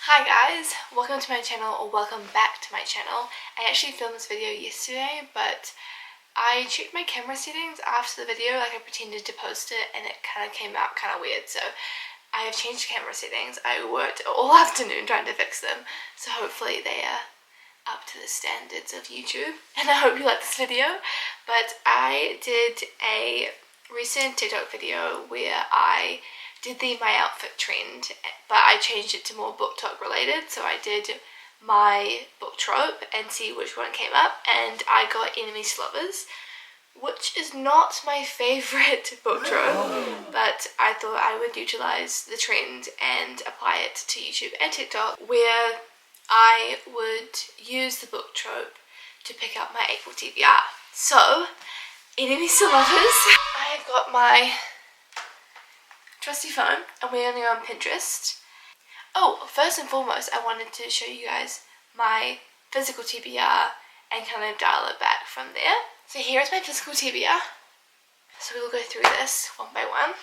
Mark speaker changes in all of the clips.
Speaker 1: Hi guys, welcome to my channel, or welcome back to my channel. I actually filmed this video yesterday, but I checked my camera settings after the video, like I pretended to post it, and it kind of came out kind of weird, so I have changed camera settings. I worked all afternoon trying to fix them, so hopefully they are up to the standards of YouTube, and I hope you like this video. But I did a recent TikTok video where I did the my outfit trend, but I changed it to more book talk related. So I did my book trope and see which one came up, and I got enemies to lovers, which is not my favorite book trope, but I thought I would utilize the trend and apply it to YouTube and TikTok, where I would use the book trope to pick up my April TBR. So, enemies to lovers, I have got my trusty phone, and we're only on Pinterest. Oh, first and foremost, I wanted to show you guys my physical TBR and kind of dial it back from there. So here's my physical TBR. So we'll go through this one by one.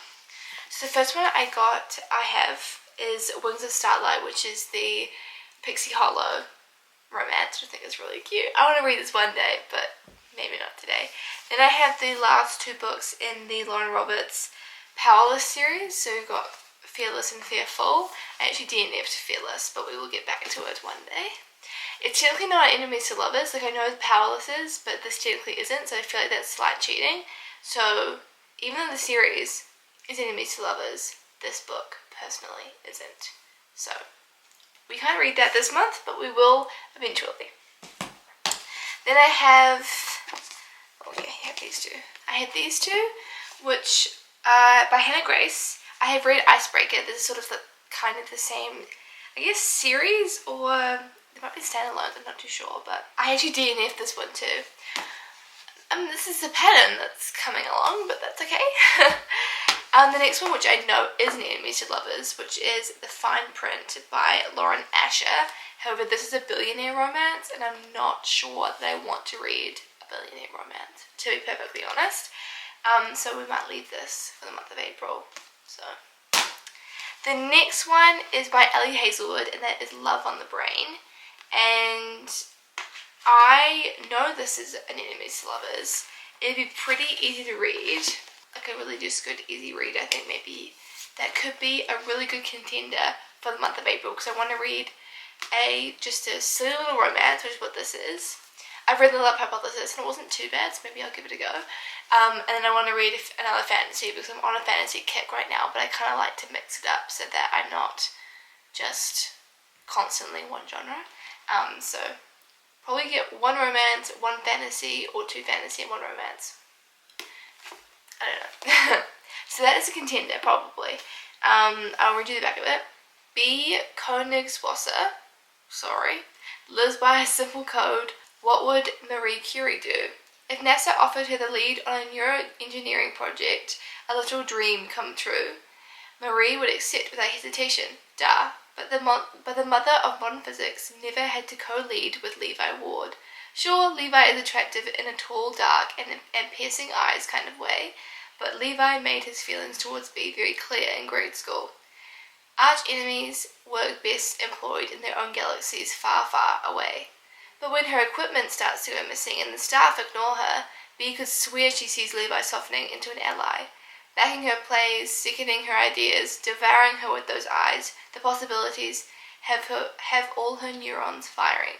Speaker 1: So the first one I have is Wings of Starlight, which is the Pixie Hollow romance, which I think is really cute. I want to read this one day, but maybe not today. Then I have the last two books in the Lauren Roberts Powerless series. So we've got Fearless and Fearful. I actually DNF'd Fearless, but we will get back to it one day. It's technically not enemies to lovers, like I know Powerless is, but this technically isn't, so I feel like that's slight cheating. So even though the series is enemies to lovers, this book personally isn't. So we can't read that this month, but we will eventually. Then I have, I have these two, which by Hannah Grace. I have read Icebreaker. This is sort of kind of the same, I guess, series, or they might be standalones, I'm not too sure, but I actually DNF'd this one too. This is the pattern that's coming along, but that's okay. The next one, which I know is an enemies to lovers, which is The Fine Print by Lauren Asher. However, this is a billionaire romance, and I'm not sure that I want to read a billionaire romance, to be perfectly honest. So we might leave this for the month of April. So the next one is by Ellie Hazelwood, and that is Love on the Brain. And I know this is an enemies to lovers. It'd be pretty easy to read, like a really just good easy read. I think maybe that could be a really good contender for the month of April, because I want to read just a silly little romance, which is what this is. I've read The Love Hypothesis and it wasn't too bad, so maybe I'll give it a go. And then I want to read another fantasy, because I'm on a fantasy kick right now, but I kind of like to mix it up so that I'm not just constantly one genre. So probably get one romance, one fantasy, or two fantasy and one romance. I don't know. So that is a contender, probably. I'll read you the back of it. B. Königswasser. Sorry. Lives by a simple code. What would Marie Curie do? If NASA offered her the lead on a neuroengineering project, a little dream come true, Marie would accept without hesitation. Duh. But the mother of modern physics never had to co-lead with Levi Ward. Sure, Levi is attractive in a tall, dark, and piercing eyes kind of way, but Levi made his feelings towards Bea very clear in grade school. Arch enemies work best employed in their own galaxies far, far away. But when her equipment starts to go missing and the staff ignore her, Bea could swear she sees Levi softening into an ally, backing her plays, seconding her ideas, devouring her with those eyes. The possibilities have all her neurons firing.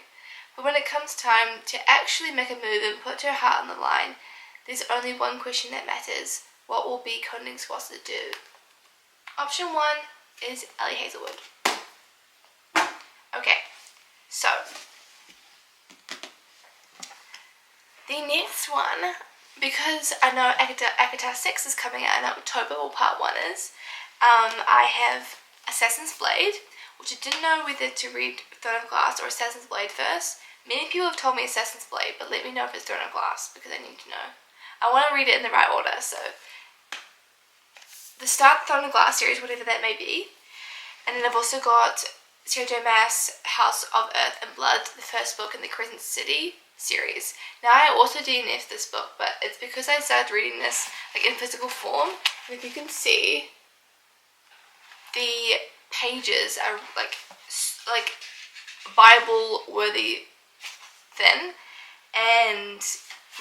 Speaker 1: But when it comes time to actually make a move and put her heart on the line, there's only one question that matters. What will B. Königswasser do? Option 1 is Ellie Hazelwood. Okay, so the next one, because I know ACOTAR 6 is coming out in October, or part 1 is, I have Assassin's Blade, which I didn't know whether to read Throne of Glass or Assassin's Blade first. Many people have told me Assassin's Blade, but let me know if it's Throne of Glass, because I need to know. I want to read it in the right order, so the start Throne of Glass series, whatever that may be. And then I've also got Sarah J. Maas, House of Earth and Blood, the first book in the Crescent City series. Now I also DNF'd this book, but it's because I started reading this like in physical form. And if you can see, the pages are like Bible-worthy thin, and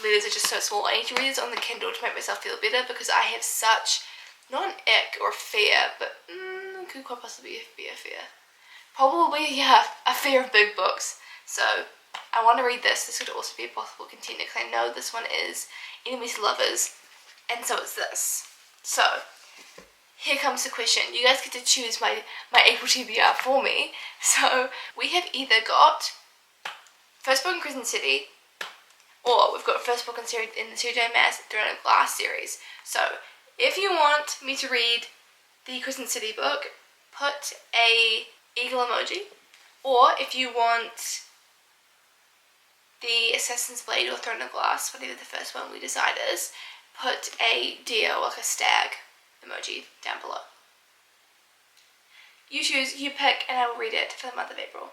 Speaker 1: letters are just so small. I need to read this on the Kindle to make myself feel better, because I have such, not an ick or fear, but could quite possibly be a fear. Probably, yeah, a fear of big books. So I want to read this. This could also be a possible contender, because I know this one is Enemies to Lovers, and so it's this. So here comes the question. You guys get to choose my April TBR for me. So we have either got First Book in Crescent City, or we've got First Book in the Pseudo Mass Thrown in Glass series. So if you want me to read the Crescent City book, put a eagle emoji. Or if you want the Assassin's Blade or Throne of Glass, whatever the first one we decide is, put a deer, like a stag emoji down below. You choose, you pick, and I will read it for the month of April.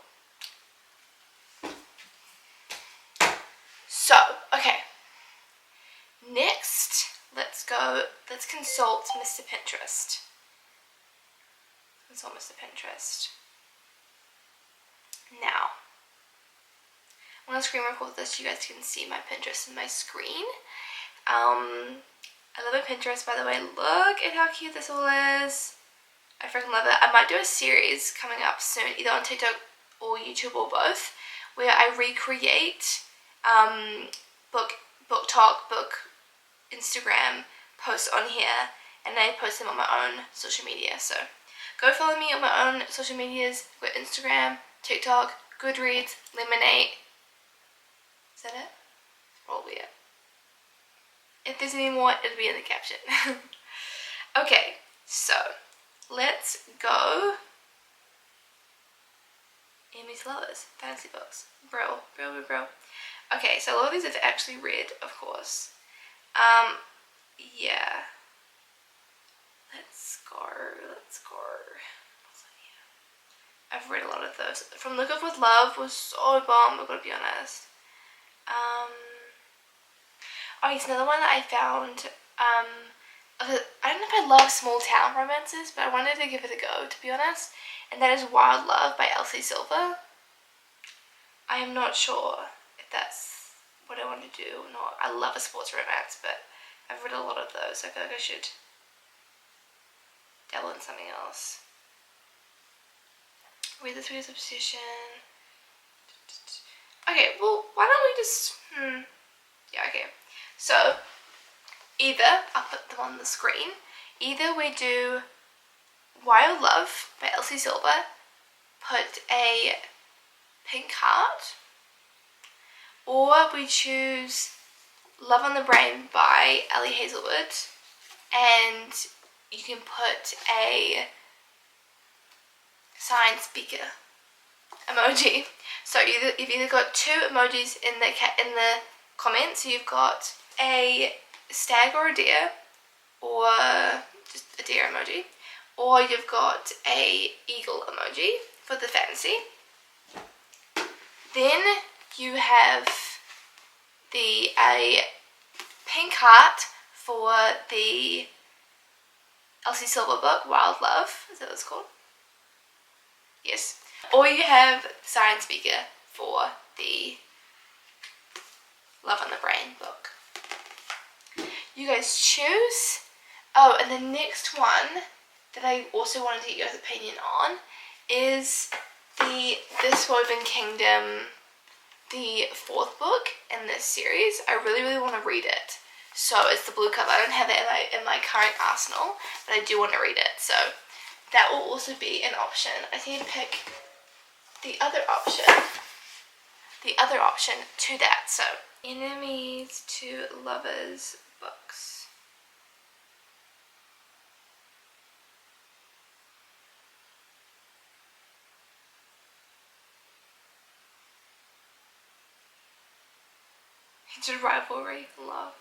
Speaker 1: So, okay. Next, let's consult Mr. Pinterest. Consult Mr. Pinterest. Now, I'm going to screen record this so you guys can see my Pinterest in my screen. I love my Pinterest, by the way. Look at how cute this all is. I freaking love it. I might do a series coming up soon, either on TikTok or YouTube or both, where I recreate book talk, book Instagram posts on here, and I post them on my own social media. So go follow me on my own social medias. We've got Instagram, TikTok, Goodreads, Lemonade. Is that it? Probably it. If there's any more, it'll be in the caption. Okay, so let's go. Enemies to Lovers, fantasy books. Bro. Okay, so a lot of these I've actually read, of course. Yeah. Let's go. What's on here? I've read a lot of those. From Look Up With Love was so bomb, I've got to be honest. Oh, it's another one that I found. I don't know if I love small town romances, but I wanted to give it a go, to be honest. And that is Wild Love by Elsie Silver. I am not sure if that's what I want to do or not. I love a sports romance, but I've read a lot of those. I feel like I should dabble in something else. Read The Sweetest Obsession. Okay, well, why don't we just... Yeah, okay. So, either, I'll put them on the screen, either we do Wild Love by Elsie Silver, put a pink heart, or we choose Love on the Brain by Ellie Hazelwood, and you can put a sign speaker emoji. So you've either got two emojis in the comments. So you've got a stag or a deer, or just a deer emoji, or you've got a eagle emoji for the fantasy. Then you have a pink heart for the Elsie Silver book, Wild Love. Is that what it's called? Yes. Or you have Sign Speaker for the Love on the Brain book. You guys choose. Oh, and the next one that I also wanted to get your opinion on is the This Woven Kingdom, the fourth book in this series. I really want to read it. So it's the blue cover. I don't have it in my current arsenal, but I do want to read it. So that will also be an option. I need to pick the other option to that. So Enemies to Lovers books. Hatred, rivalry, love.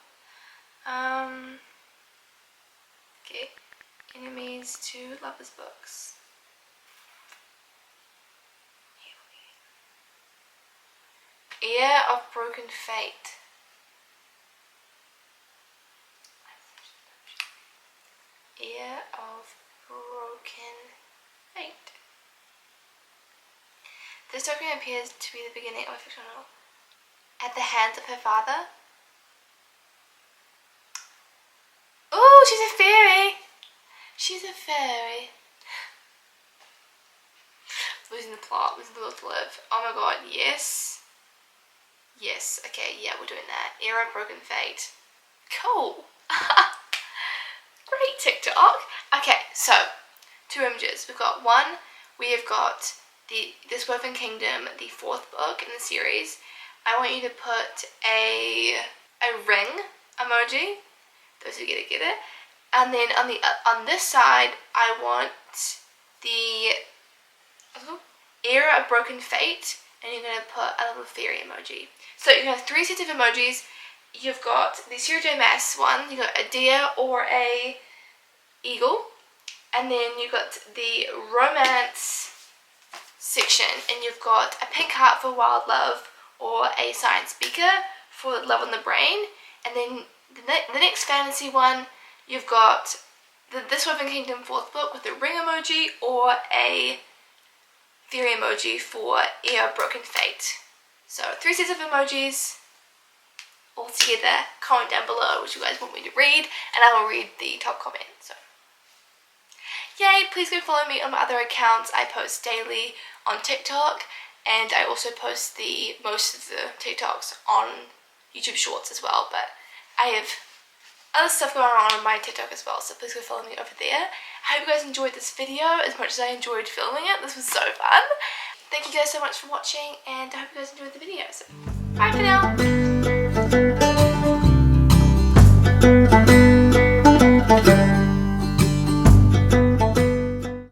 Speaker 1: Okay. Enemies to Lovers books. Ear of Broken Fate. Ear of Broken Fate. This token appears to be the beginning of a fictional. At the hands of her father. Oh, she's a fairy. She's a fairy. Losing the plot, losing the will to live. Oh my god, yes. Yes, okay, yeah, we're doing that. Era Broken Fate. Cool. Great TikTok. Okay, so 2 images. We've got one, we have got This Woven Kingdom, the 4th book in the series. I want you to put a ring emoji. Those who get it. And then on this side, I want the Era of Broken Fate, and you're going to put a little fairy emoji. So you have 3 sets of emojis. You've got the Sarah J Maas one, you've got a deer or a eagle, and then you've got the romance section, and you've got a pink heart for wild love or a science speaker for love on the brain, and then the next fantasy one, you've got This Woven Kingdom 4th book with a ring emoji or a fairy emoji for Era Broken Fate. So 3 sets of emojis all together. Comment down below what you guys want me to read, and I will read the top comment. So yay, please go follow me on my other accounts. I post daily on TikTok, and I also post most of the TikToks on YouTube Shorts as well, but I have other stuff going on my TikTok as well, so please go follow me over there. I hope you guys enjoyed this video as much as I enjoyed filming it. This was so fun. Thank you guys so much for watching, and I hope you guys enjoyed the video. So bye for now.